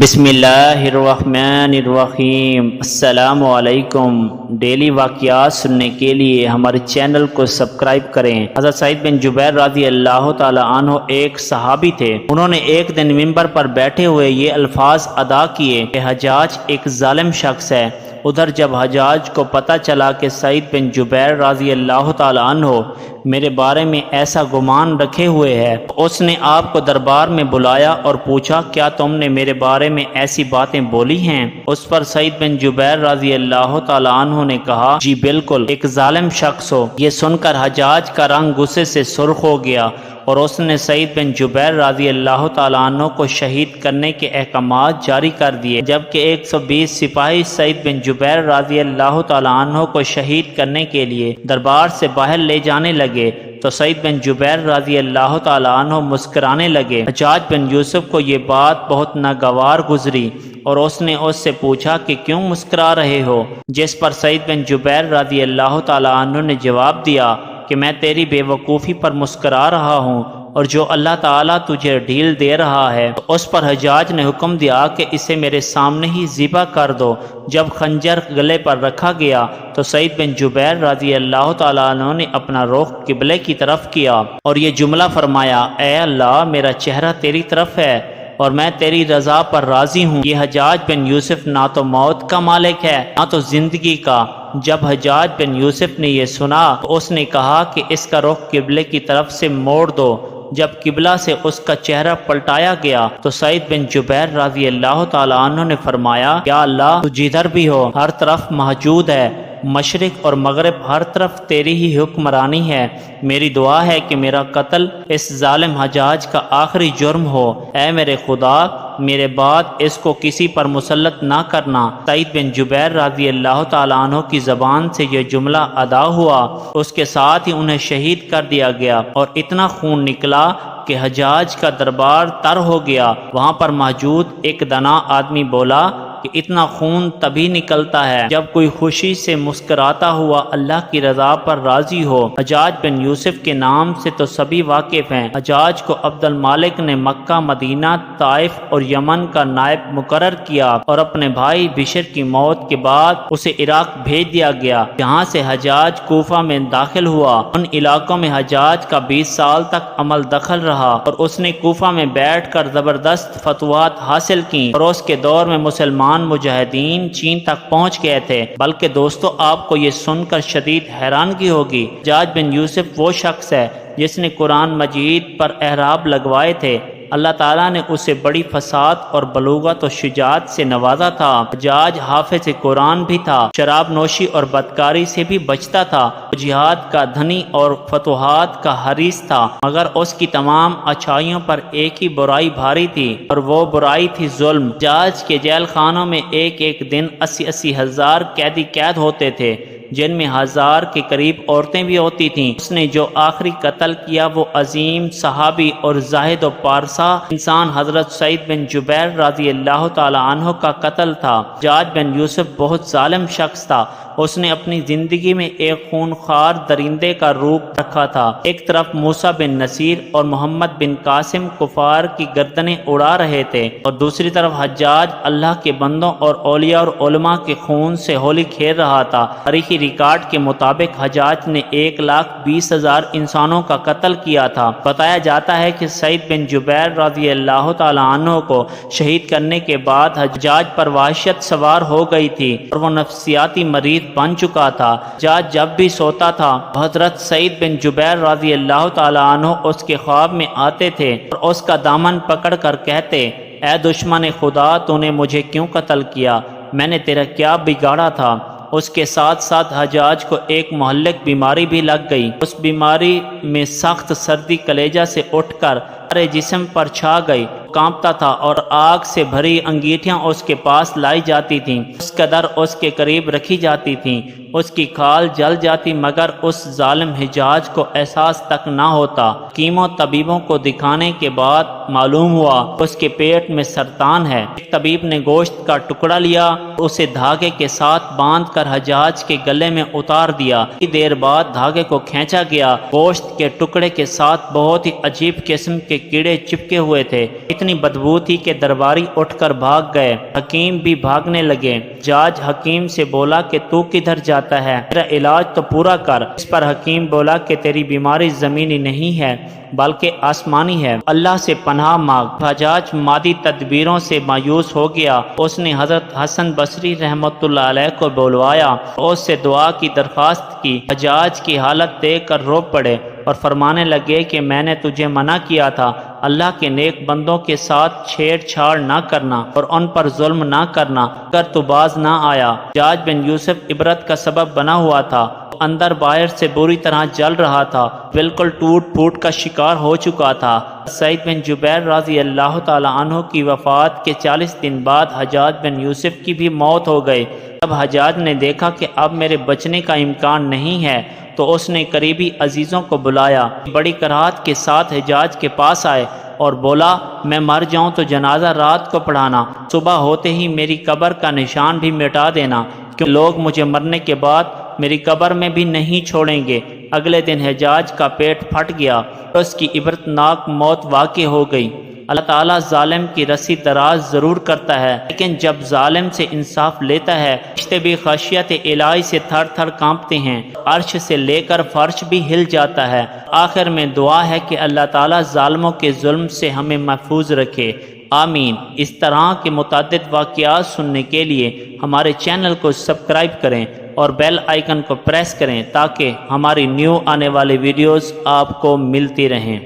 بسم اللہ الرحمن الرحیم۔ السلام علیکم۔ ڈیلی واقعات سننے کے لیے ہمارے چینل کو سبسکرائب کریں۔ حضرت سعید بن جبیر رضی اللہ تعالی عنہ ایک صحابی تھے۔ انہوں نے ایک دن منبر پر بیٹھے ہوئے یہ الفاظ ادا کیے کہ حجاج ایک ظالم شخص ہے۔ ادھر جب حجاج کو پتہ چلا کہ سعید بن جبیر رضی اللہ تعالی عنہ میرے بارے میں ایسا گمان رکھے ہوئے ہے، اس نے آپ کو دربار میں بلایا اور پوچھا، کیا تم نے میرے بارے میں ایسی باتیں بولی ہیں؟ اس پر سعید بن جبیر رضی اللہ تعالی عنہ نے کہا، جی بالکل، ایک ظالم شخص ہو۔ یہ سن کر حجاج کا رنگ غصے سے سرخ ہو گیا اور اس نے سعید بن جبیر رضی اللہ تعالیٰ عنہ کو شہید کرنے کے احکامات جاری کر دیے، جبکہ 120 سپاہی سعید بن جبیر رضی اللہ تعالیٰ عنہ کو شہید کرنے کے لیے دربار سے باہر لے جانے لگے تو سعید بن جبیر رضی اللہ تعالیٰ عنہ مسکرانے لگے۔ حجاج بن یوسف کو یہ بات بہت ناگوار گزری اور اس نے اس سے پوچھا کہ کیوں مسکرا رہے ہو؟ جس پر سعید بن جبیر رضی اللہ تعالیٰ عنہ نے جواب دیا کہ میں تیری بے وقوفی پر مسکرا رہا ہوں، اور جو اللہ تعالیٰ تجھے ڈھیل دے رہا ہے۔ تو اس پر حجاج نے حکم دیا کہ اسے میرے سامنے ہی ذبح کر دو۔ جب خنجر گلے پر رکھا گیا تو سعید بن جبیر رضی اللہ تعالیٰ عنہ نے اپنا رخ قبلے کی طرف کیا اور یہ جملہ فرمایا، اے اللہ، میرا چہرہ تیری طرف ہے اور میں تیری رضا پر راضی ہوں۔ یہ حجاج بن یوسف نہ تو موت کا مالک ہے نہ تو زندگی کا۔ جب حجاج بن یوسف نے یہ سنا تو اس نے کہا کہ اس کا رخ قبلے کی طرف سے موڑ دو۔ جب قبلہ سے اس کا چہرہ پلٹایا گیا تو سعید بن جبیر رضی اللہ تعالیٰ عنہ نے فرمایا، یا اللہ، تو جدھر بھی ہو ہر طرف موجود ہے، مشرق اور مغرب ہر طرف تیری ہی حکمرانی ہے۔ میری دعا ہے کہ میرا قتل اس ظالم حجاج کا آخری جرم ہو۔ اے میرے خدا، میرے بعد اس کو کسی پر مسلط نہ کرنا۔ سعید بن جبیر رضی اللہ تعالیٰ عنہ کی زبان سے یہ جملہ ادا ہوا، اس کے ساتھ ہی انہیں شہید کر دیا گیا اور اتنا خون نکلا کہ حجاج کا دربار تر ہو گیا۔ وہاں پر موجود ایک دانا آدمی بولا کہ اتنا خون تبھی نکلتا ہے جب کوئی خوشی سے مسکراتا ہوا اللہ کی رضا پر راضی ہو۔ حجاج بن یوسف کے نام سے تو سبھی واقف ہیں۔ حجاج کو عبد المالک نے مکہ، مدینہ، طائف اور یمن کا نائب مقرر کیا اور اپنے بھائی بشر کی موت کے بعد اسے عراق بھیج دیا گیا، جہاں سے حجاج کوفہ میں داخل ہوا۔ ان علاقوں میں حجاج کا 20 سال تک عمل دخل رہا اور اس نے کوفہ میں بیٹھ کر زبردست فتوحات حاصل کی اور اس کے دور میں مسلمان مجاہدین چین تک پہنچ گئے تھے۔ بلکہ دوستو، آپ کو یہ سن کر شدید حیرانگی ہوگی، حجاج بن یوسف وہ شخص ہے جس نے قرآن مجید پر احراب لگوائے تھے۔ اللہ تعالیٰ نے اسے بڑی فساد اور بلوغت و شجاعت سے نوازا تھا۔ حجاج حافظ قرآن بھی تھا، شراب نوشی اور بدکاری سے بھی بچتا تھا، جہاد کا دھنی اور فتوحات کا حریص تھا، مگر اس کی تمام اچھائیوں پر ایک ہی برائی بھاری تھی اور وہ برائی تھی ظلم۔ حجاج کے جیل خانوں میں ایک ایک دن 80 ہزار قیدی قید ہوتے تھے، جن میں 1000 کے قریب عورتیں بھی ہوتی تھیں۔ اس نے جو آخری قتل کیا وہ عظیم صحابی اور زاہد و پارسا انسان حضرت سعید بن جبیر رضی اللہ تعالی عنہ کا قتل تھا۔ حجاج بن یوسف بہت ظالم شخص تھا۔ اس نے اپنی زندگی میں ایک خونخوار درندے کا روپ رکھا تھا۔ ایک طرف موسیٰ بن نصیر اور محمد بن قاسم کفار کی گردنیں اڑا رہے تھے اور دوسری طرف حجاج اللہ کے بندوں اور اولیاء اور علماء کے خون سے ہولی کھیل رہا تھا۔ تاریخی ریکارڈ کے مطابق حجاج نے 1,20,000 انسانوں کا قتل کیا تھا۔ بتایا جاتا ہے کہ سعید بن جبیر رضی اللہ تعالی عنہ کو شہید کرنے کے بعد حجاج پر وحشت سوار ہو گئی تھی اور وہ نفسیاتی مریض بن چکا تھا۔ حجاج جب بھی سوتا تھا حضرت سعید بن جبیر رضی اللہ تعالی عنہ اس کے خواب میں آتے تھے اور اس کا دامن پکڑ کر کہتے، اے دشمن خدا، تو نے مجھے کیوں قتل کیا؟ میں نے تیرا کیا بگاڑا تھا؟ اس کے ساتھ ساتھ حجاج کو ایک مہلک بیماری بھی لگ گئی۔ اس بیماری میں سخت سردی کلیجہ سے اٹھ کر سارے جسم پر چھا گئی، کانپتا تھا اور آگ سے بھری انگیٹھیاں اس کے پاس لائی جاتی تھیں، اس قدر اس کے قریب رکھی جاتی تھیں، اس کی کھال جل جاتی، مگر اس ظالم حجاج کو احساس تک نہ ہوتا۔ حکیموں طبیبوں کو دکھانے کے بعد معلوم ہوا اس کے پیٹ میں سرطان ہے۔ ایک طبیب نے گوشت کا ٹکڑا لیا، اسے دھاگے کے ساتھ باندھ کر حجاج کے گلے میں اتار دیا۔ کچھ دیر بعد دھاگے کو کھینچا گیا، گوشت کے ٹکڑے کے ساتھ بہت ہی عجیب قسم کے کیڑے چپکے ہوئے تھے، اتنی بدبو تھی کہ درباری اٹھ کر بھاگ گئے۔ حکیم بھی بھاگنے لگے۔ حجاج حکیم سے بولا کہ تو کدھر جاتا ہے، میرا علاج تو پورا کر۔ اس پر حکیم بولا کہ تیری بیماری زمینی نہیں ہے بلکہ آسمانی ہے، اللہ سے پناہ مانگ۔ حجاج مادی تدبیروں سے مایوس ہو گیا۔ اس نے حضرت حسن بصری رحمۃ اللہ علیہ کو بلوایا اور اس سے دعا کی درخواست کی۔ حجاج کی حالت دیکھ کر رو پڑے اور فرمانے لگے کہ میں نے تجھے منع کیا تھا اللہ کے نیک بندوں کے ساتھ چھیڑ چھاڑ نہ کرنا اور ان پر ظلم نہ کرنا، اگر تو باز نہ آیا۔ حجاج بن یوسف عبرت کا سبب بنا ہوا تھا، اندر باہر سے بری طرح جل رہا تھا، بالکل ٹوٹ پھوٹ کا شکار ہو چکا تھا۔ سعید بن جبیر رضی اللہ تعالی عنہ کی وفات کے 40 دن بعد حجاج بن یوسف کی بھی موت ہو گئی۔ جب حجاج نے دیکھا کہ اب میرے بچنے کا امکان نہیں ہے تو اس نے قریبی عزیزوں کو بلایا، بڑی کراہت کے ساتھ حجاج کے پاس آئے اور بولا میں مر جاؤں تو جنازہ رات کو پڑھانا، صبح ہوتے ہی میری قبر کا نشان بھی مٹا دینا، کیونکہ لوگ مجھے مرنے کے بعد میری قبر میں بھی نہیں چھوڑیں گے۔ اگلے دن حجاج کا پیٹ پھٹ گیا اور اس کی عبرتناک موت واقع ہو گئی۔ اللہ تعالیٰ ظالم کی رسی دراز ضرور کرتا ہے، لیکن جب ظالم سے انصاف لیتا ہے فرشتے بھی خشیت الہی سے تھر تھر کانپتے ہیں، عرش سے لے کر فرش بھی ہل جاتا ہے۔ آخر میں دعا ہے کہ اللہ تعالیٰ ظالموں کے ظلم سے ہمیں محفوظ رکھے، آمین۔ اس طرح کے متعدد واقعات سننے کے لیے ہمارے چینل کو سبسکرائب کریں اور بیل آئیکن کو پریس کریں تاکہ ہماری نیو آنے والی ویڈیوز آپ کو ملتی رہیں۔